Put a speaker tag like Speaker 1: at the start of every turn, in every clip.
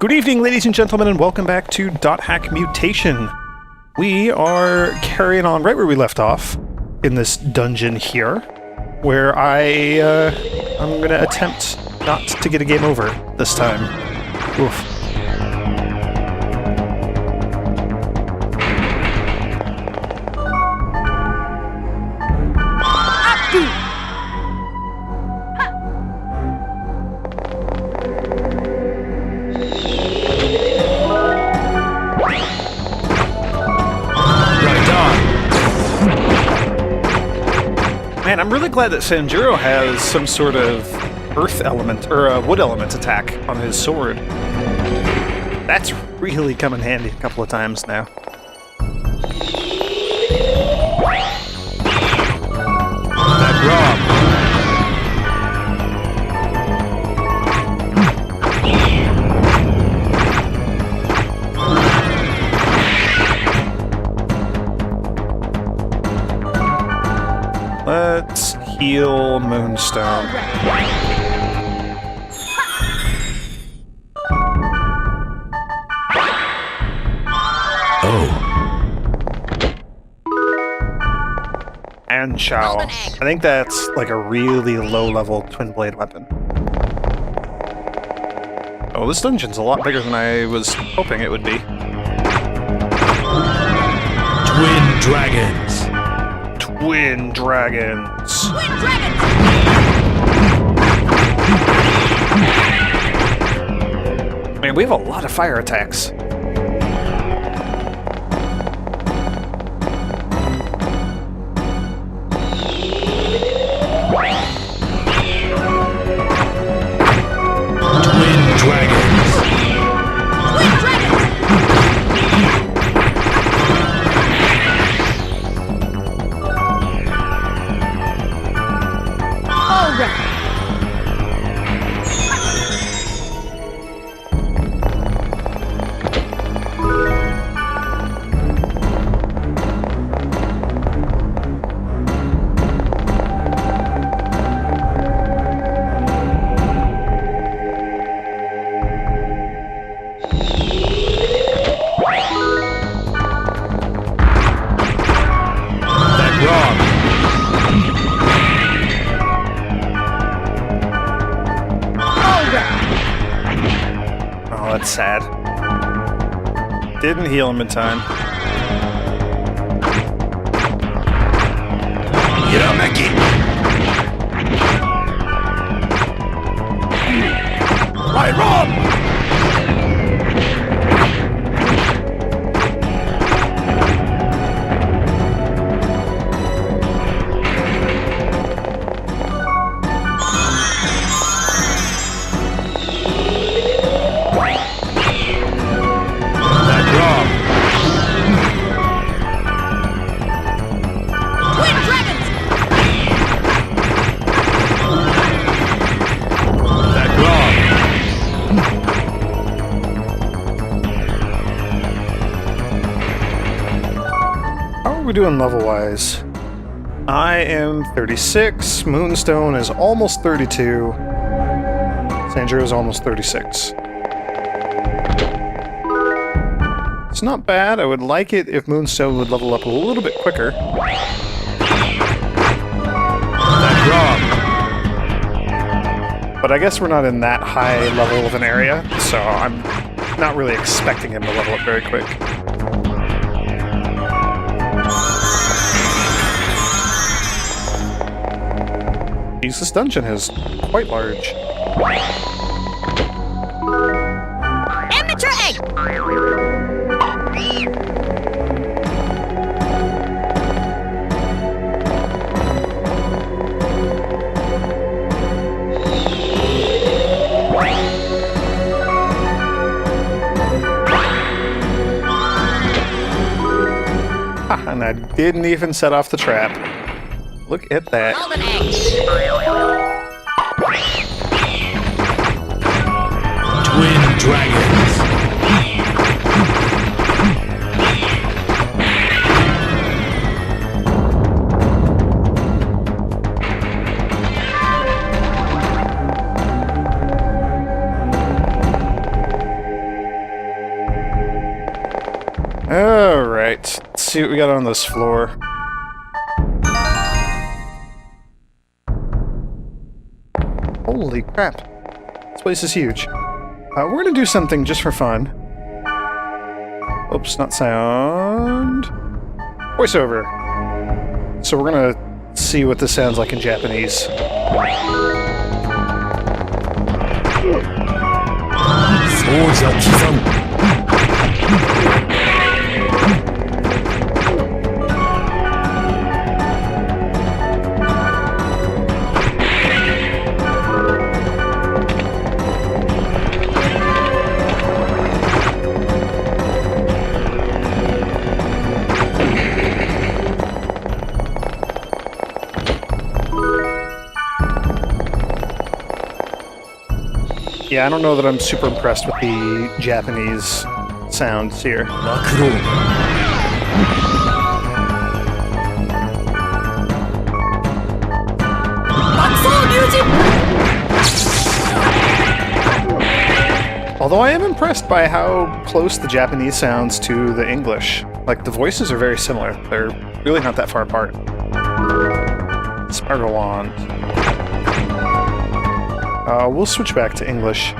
Speaker 1: Good evening, ladies and gentlemen, and welcome back to .hack Mutation. We are carrying on right where we left off in this dungeon here, where I'm gonna attempt not to get a game over this time. Oof. Man, I'm really glad that Sanjuro has some sort of earth element, or a wood element attack on his sword. That's really come in handy a couple of times now. That Rob. Let's heal Moonstone. And Chow. I think that's like a really low-level twin blade weapon. Oh, this dungeon's a lot bigger than I was hoping it would be.
Speaker 2: Twin Dragons.
Speaker 1: Twin Dragons.
Speaker 3: Twin Dragons!
Speaker 1: Man, we have a lot of fire attacks.
Speaker 2: Twin Dragons.
Speaker 3: Twin Dragons! All right.
Speaker 2: That Rob.
Speaker 3: All right.
Speaker 1: Oh, that's sad. Didn't heal him in time.
Speaker 2: Get up, Mickey. Right, Rob. That Rob.
Speaker 3: Twin Dragons!
Speaker 2: That Rob.
Speaker 1: How are we doing level-wise? I am 36, Moonstone is almost 32, Sanjuro is almost 36. It's not bad. I would like it if Moonstone would level up a little bit quicker.
Speaker 2: That Rob.
Speaker 1: But I guess we're not in that high level of an area, so I'm not really expecting him to level up very quick. Jeez, this dungeon is quite large.
Speaker 3: Amateur egg!
Speaker 1: Ah, and I didn't even set off the trap. Look at that.
Speaker 3: Golden egg!
Speaker 2: Twin Dragons.
Speaker 1: Alright, let's see what we got on this floor. Holy crap. This place is huge. We're gonna do something just for fun. Oops, not sound. Voiceover. So we're gonna see what this sounds like in Japanese. Yeah, I don't know that I'm super impressed with the Japanese sounds here. Although I am impressed by how close the Japanese sounds to the English. Like, the voices are very similar. They're really not that far apart. Sparkle Wand. We'll switch back to English.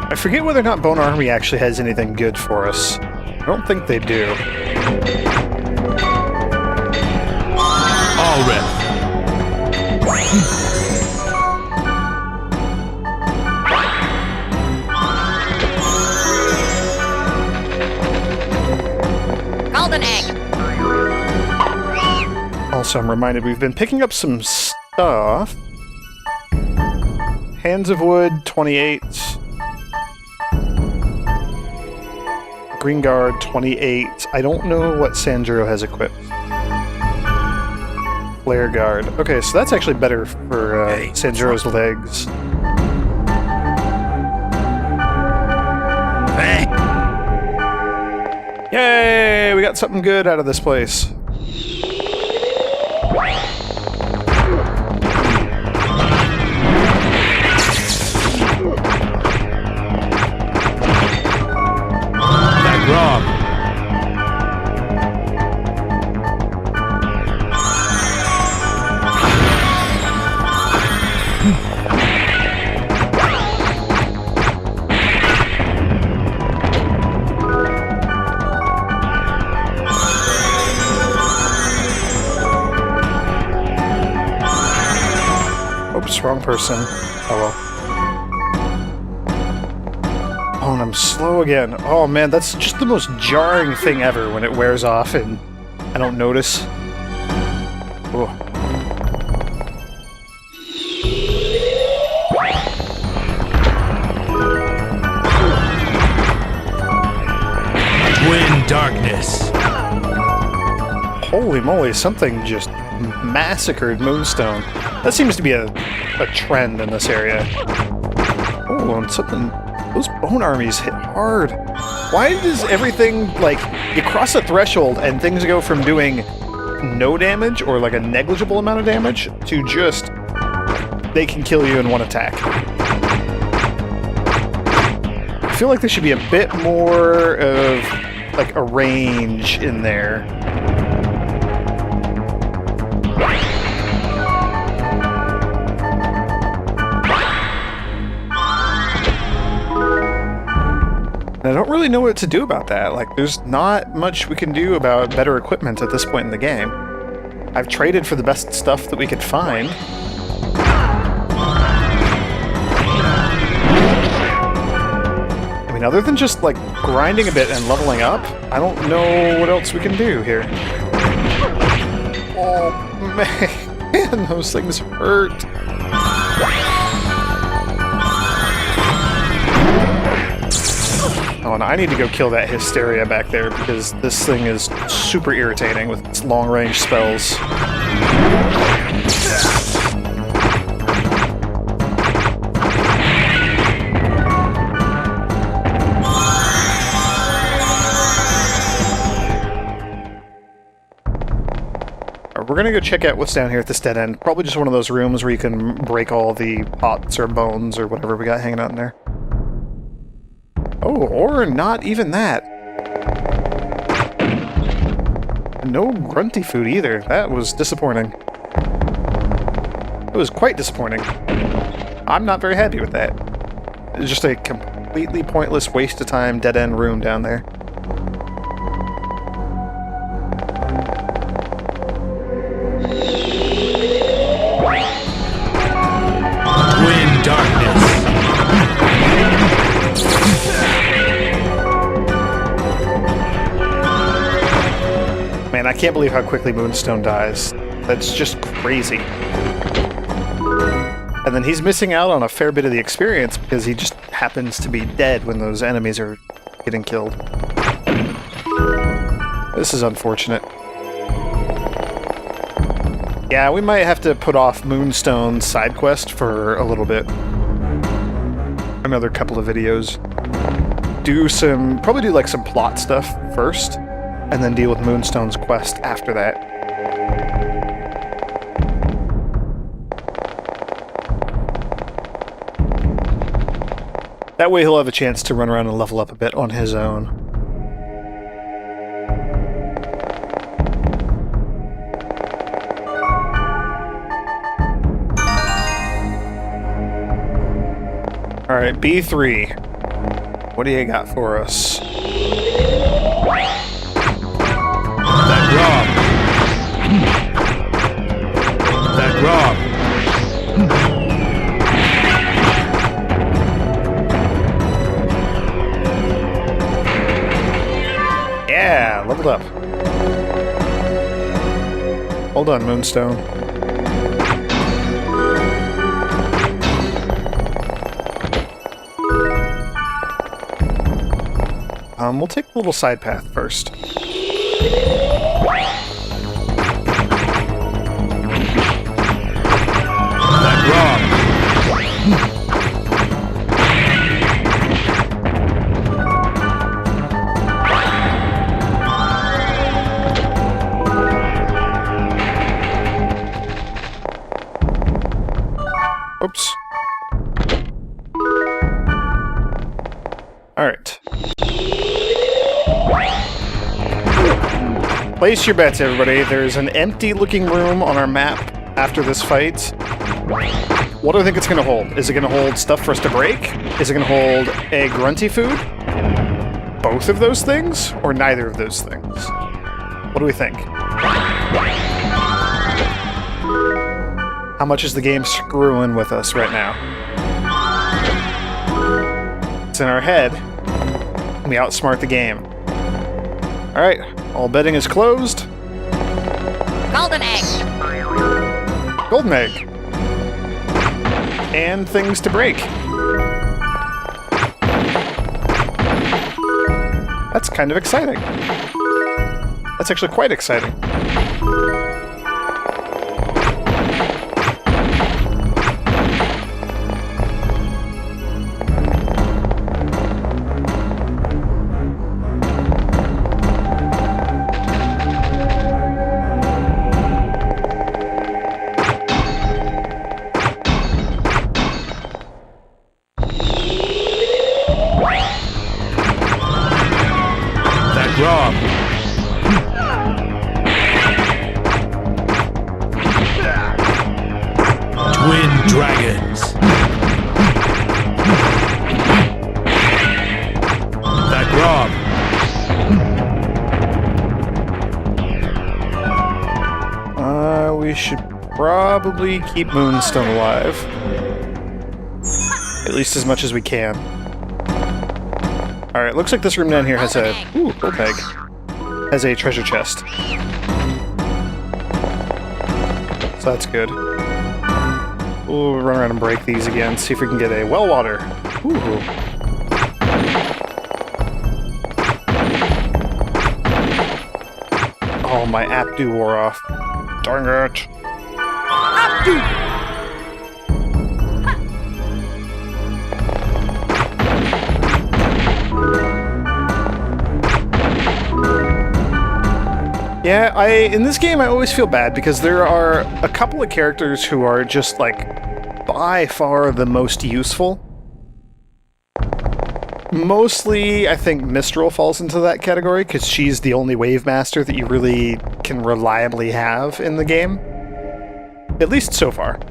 Speaker 1: I forget whether or not Bone Army actually has anything good for us. I don't think they do.
Speaker 2: All right.
Speaker 3: Golden egg.
Speaker 1: Also, I'm reminded we've been picking up some stuff. Hands of Wood, 28. Green Guard, 28. I don't know what Sanjuro has equipped. Flare Guard. Okay, so that's actually better for Sanjuro's legs.
Speaker 2: Hey.
Speaker 1: Yay! We got something good out of this place.
Speaker 2: Rob.
Speaker 1: Oops, wrong person. Oh well. Oh, and I'm slow again. Oh man, that's just the most jarring thing ever when it wears off and I don't notice. Oh.
Speaker 2: Twin darkness.
Speaker 1: Holy moly, something just massacred Moonstone. That seems to be a trend in this area. Oh, and something... Those Bone Armies hit hard. Why does everything, like, you cross a threshold and things go from doing no damage or like a negligible amount of damage to just they can kill you in one attack? I feel like there should be a bit more of like a range in there. I don't really know what to do about that. Like, there's not much we can do about better equipment at this point in the game. I've traded for the best stuff that we could find. I mean, other than just, like, grinding a bit and leveling up, I don't know what else we can do here. Oh, man, those things hurt. Oh, and I need to go kill that Hysteria back there because this thing is super irritating with its long-range spells. gonna go check out what's down here at this dead end. Probably just one of those rooms where you can break all the pots or bones or whatever we got hanging out in there. Oh, or not even that. No grunty food either. That was disappointing. It was quite disappointing. I'm not very happy with that. It's just a completely pointless waste of time dead-end room down there.
Speaker 2: Twin darkness.
Speaker 1: Man, I can't believe how quickly Moonstone dies. That's just crazy. And then he's missing out on a fair bit of the experience because he just happens to be dead when those enemies are getting killed. This is unfortunate. Yeah, we might have to put off Moonstone's side quest for a little bit. Another couple of videos. Probably do like some plot stuff first, and then deal with Moonstone's quest after that. That way he'll have a chance to run around and level up a bit on his own. Alright, B3. What do you got for us?
Speaker 2: That Rob.
Speaker 1: Yeah, leveled up. Hold on, Moonstone. We'll take the little side path first.
Speaker 2: That Rob.
Speaker 1: Oops. Alright. Place your bets, everybody. There's an empty-looking room on our map after this fight. What do I think it's going to hold? Is it going to hold stuff for us to break? Is it going to hold a grunty food? Both of those things? Or neither of those things? What do we think? How much is the game screwing with us right now? It's in our head. We outsmart the game. Alright, all betting is closed.
Speaker 3: Golden egg.
Speaker 1: Golden egg. And things to break. That's kind of exciting. That's actually quite exciting.
Speaker 2: Rob. Twin dragons. That Rob.
Speaker 1: We should probably keep Moonstone alive. At least as much as we can. Alright, looks like this room down here has a... Ooh, gold egg. Has a treasure chest. So that's good. We'll run around and break these again, see if we can get a well water. Ooh. Oh, my Apdu wore off. Darn it. Apdu! Yeah, in this game I always feel bad because there are a couple of characters who are just like by far the most useful. Mostly, I think Mistral falls into that category because she's the only Wave Master that you really can reliably have in the game. At least so far.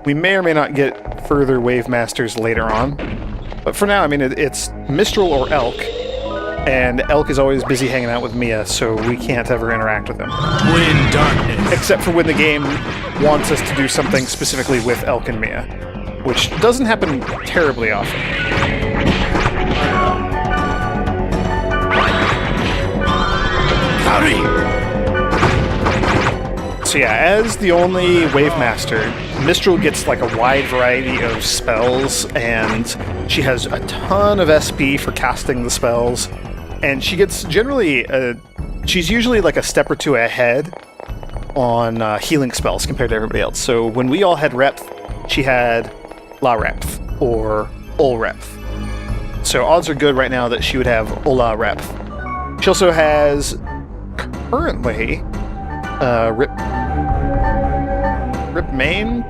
Speaker 1: We may or may not get further Wave Masters later on. But for now, I mean, it's Mistral or Elk. And Elk is always busy hanging out with Mia, so we can't ever interact with him.
Speaker 2: Twin darkness.
Speaker 1: Except for when the game wants us to do something specifically with Elk and Mia, which doesn't happen terribly often.
Speaker 2: Hurry!
Speaker 1: So yeah, as the only Wave Master, Mistral gets like a wide variety of spells, and she has a ton of SP for casting the spells. And she gets generally, she's usually like a step or two ahead on healing spells compared to everybody else. So when we all had Repth, she had La Repth or Ol Repth. So odds are good right now that she would have Ola Repth. She also has currently Rip Main?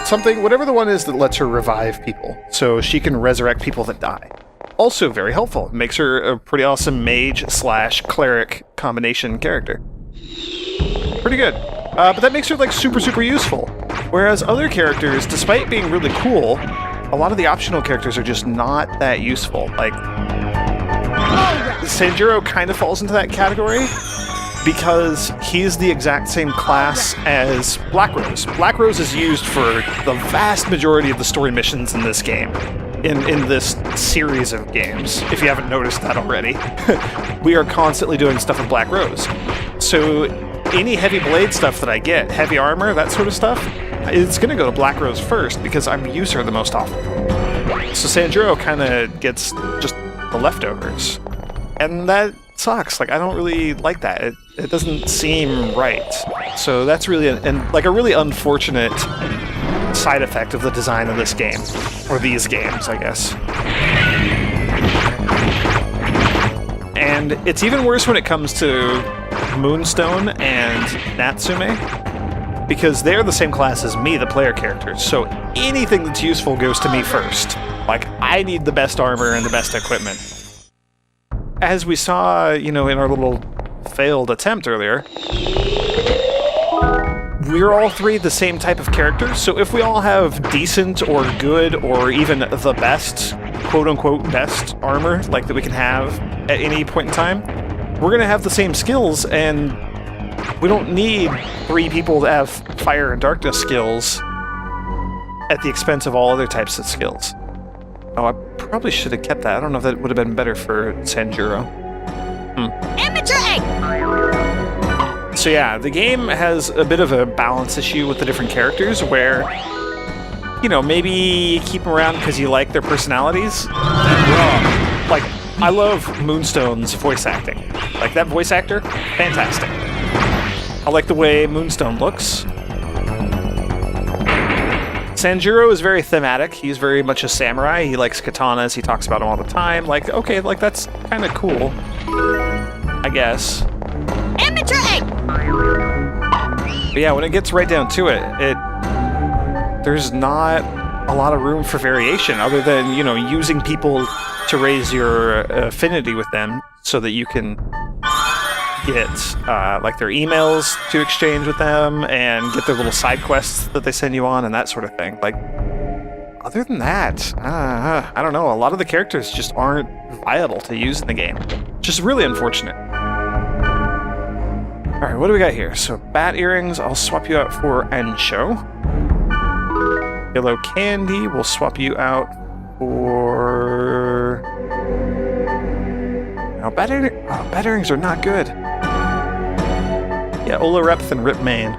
Speaker 1: Something, whatever the one is that lets her revive people. So she can resurrect people that die. Also very helpful. Makes her a pretty awesome mage/cleric combination character. Pretty good. But that makes her like super useful. Whereas other characters, despite being really cool, a lot of the optional characters are just not that useful. Like, Sanjuro kind of falls into that category because he's the exact same class as Black Rose. Black Rose is used for the vast majority of the story missions in this game. In this series of games, if you haven't noticed that already. We are constantly doing stuff with Black Rose. So any heavy blade stuff that I get, heavy armor, that sort of stuff, it's going to go to Black Rose first because I use her the most often. So Sanjuro kind of gets just the leftovers. And that sucks. Like, I don't really like that. It doesn't seem right. So that's really a really unfortunate side effect of the design of this game. Or these games, I guess. And it's even worse when it comes to Moonstone and Natsume, because they're the same class as me, the player characters, so anything that's useful goes to me first. Like, I need the best armor and the best equipment. As we saw, in our little failed attempt earlier, we're all three the same type of characters, so if we all have decent or good or even the best, quote-unquote best armor, like that we can have at any point in time, we're going to have the same skills, and we don't need 3 people to have fire and darkness skills at the expense of all other types of skills. Oh, I probably should have kept that. I don't know if that would have been better for Sanjuro.
Speaker 3: Amateur egg!
Speaker 1: So yeah, the game has a bit of a balance issue with the different characters where, maybe you keep them around because you like their personalities. Like, I love Moonstone's voice acting. Like, that voice actor, fantastic. I like the way Moonstone looks. Sanjuro is very thematic. He's very much a samurai. He likes katanas. He talks about them all the time. Like, okay, like, that's kind of cool. I guess.
Speaker 3: Amateur egg!
Speaker 1: But yeah, when it gets right down to it, there's not a lot of room for variation other than, using people to raise your affinity with them so that you can get their emails to exchange with them and get their little side quests that they send you on and that sort of thing. Like, other than that, I don't know, a lot of the characters just aren't viable to use in the game. Just really unfortunate. Alright, what do we got here? So, bat earrings, I'll swap you out for Ansho. Yellow candy, we'll swap you out for... No, bat earrings are not good. Yeah, Ola Repth and Rip Main.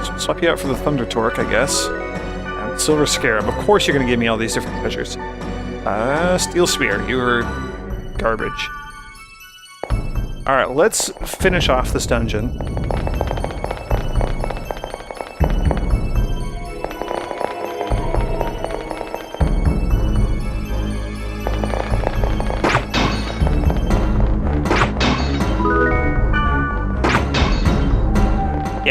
Speaker 1: So swap you out for the Thunder Torque, I guess. And Silver Scarab. Of course you're going to give me all these different treasures. Steel Spear, you're garbage. Alright, let's finish off this dungeon.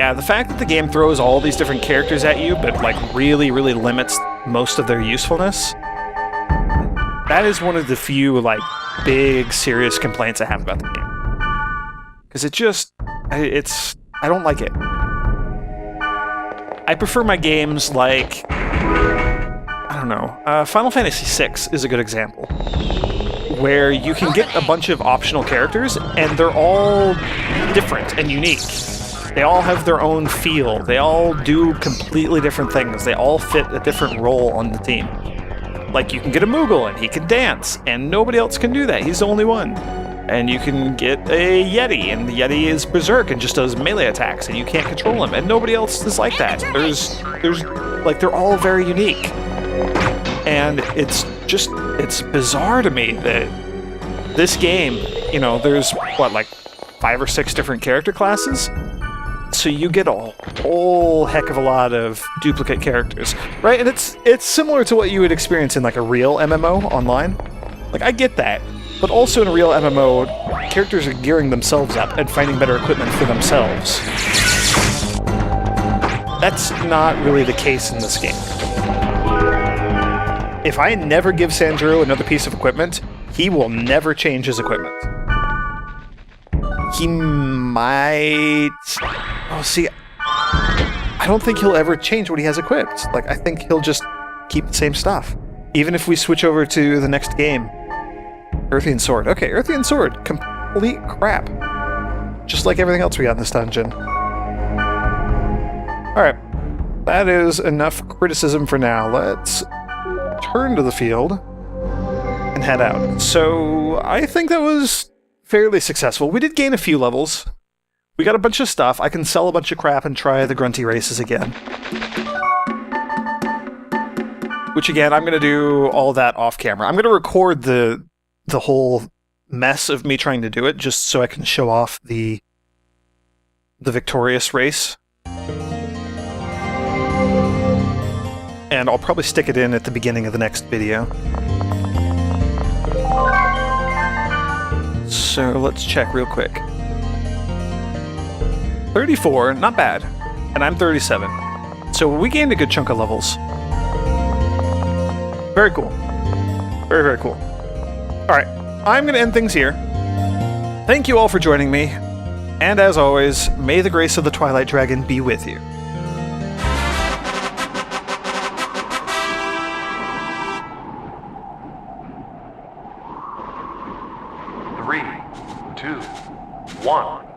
Speaker 1: Yeah, the fact that the game throws all these different characters at you, but like really, really limits most of their usefulness, that is one of the few like big, serious complaints I have about the game. Because I don't like it. I prefer my games like, I don't know, Final Fantasy VI is a good example, where you can get a bunch of optional characters, and they're all different and unique. They all have their own feel. They all do completely different things. They all fit a different role on the team. Like, you can get a Moogle, and he can dance, and nobody else can do that. He's the only one. And you can get a Yeti, and the Yeti is berserk and just does melee attacks, and you can't control him, and nobody else is like that. There's like, they're all very unique. And it's bizarre to me that this game, you know, there's, what, like 5 or 6 different character classes? So you get a whole heck of a lot of duplicate characters, right? And it's similar to what you would experience in like a real MMO online. Like, I get that. But also in a real MMO, characters are gearing themselves up and finding better equipment for themselves. That's not really the case in this game. If I never give Sanjuro another piece of equipment, he will never change his equipment. He might... Oh, see, I don't think he'll ever change what he has equipped. Like, I think he'll just keep the same stuff. Even if we switch over to the next game. Earthian Sword. Okay, Earthian Sword. Complete crap. Just like everything else we got in this dungeon. Alright. That is enough criticism for now. Let's turn to the field and head out. So, I think that was fairly successful. We did gain a few levels. We got a bunch of stuff. I can sell a bunch of crap and try the grunty races again. Which again, I'm going to do all that off camera. I'm going to record the whole mess of me trying to do it, just so I can show off the victorious race. And I'll probably stick it in at the beginning of the next video. So let's check real quick. 34, not bad. And I'm 37. So we gained a good chunk of levels. Very cool. Very, very cool. Alright, I'm going to end things here. Thank you all for joining me. And as always, may the grace of the Twilight Dragon be with you.
Speaker 4: Three, two, one.